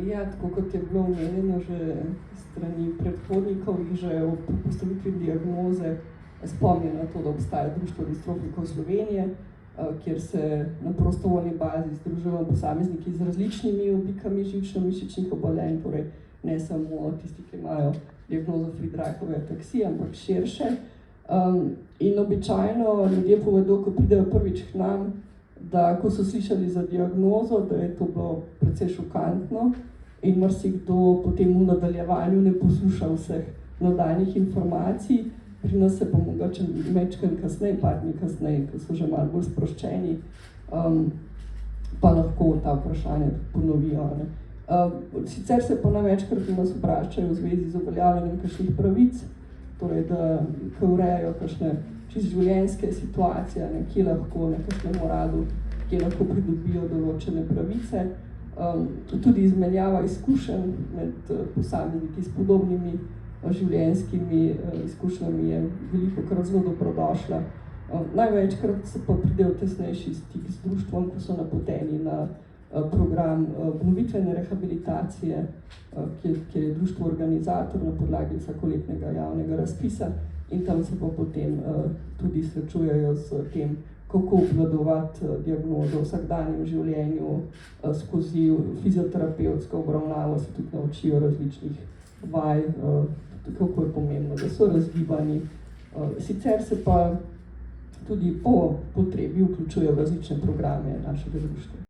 Ja, tako kot je bilo omenjeno že strani predhodnikov, jih že ob postavitvi diagnoze spomnijo na to, da obstaja Društvo distrofikov Slovenije, kjer se na prostovoljni bazi združujejo posamezniki z različnimi oblikami živčno-mišičnih obolenj, torej ne samo tisti, ki imajo diagnozo Friedreichove ataksije, ampak širše. In običajno ljudje povedo, ko pridejo prvič k nam, da ko so slišali za diagnozo, da je to bilo precej šokantno in marsikdo potem v nadaljevanju ne posluša vseh nadaljnjih informacij. Pri nas se pa mogoče majčkeno kasneje, par dni kasneje, ko so že malo bolj sproščeni, pa lahko ta vprašanja ponovijo. Sicer se pa največkrat nas vprašajo v zvezi z uveljavljanjem kakšnih pravic, torej da urejajo kakšne čisto življenjske situacije, kje lahko na kakšnem uradu, kje lahko pridobijo določene pravice. Tudi izmenjava izkušenj med posamezniki s podobnimi življenjskimi izkušnjami je velikokrat zelo dobrodošla. Največkrat se pa pride v tesnejši stik z društvom, ko so napoteni na program obnovitvene rehabilitacije, kjer je društvo organizator na podlagi vsakoletnega javnega razpisa in tam se pa potem tudi srečujejo s tem, kako obvladovati diagnozo v vsakdanjem življenju, skozi fizioterapevtsko obravnavo se tudi naučijo različnih vaj, kako je pomembno, da so razgibani. Sicer se pa tudi po potrebi vključujejo v različne programe našega društva.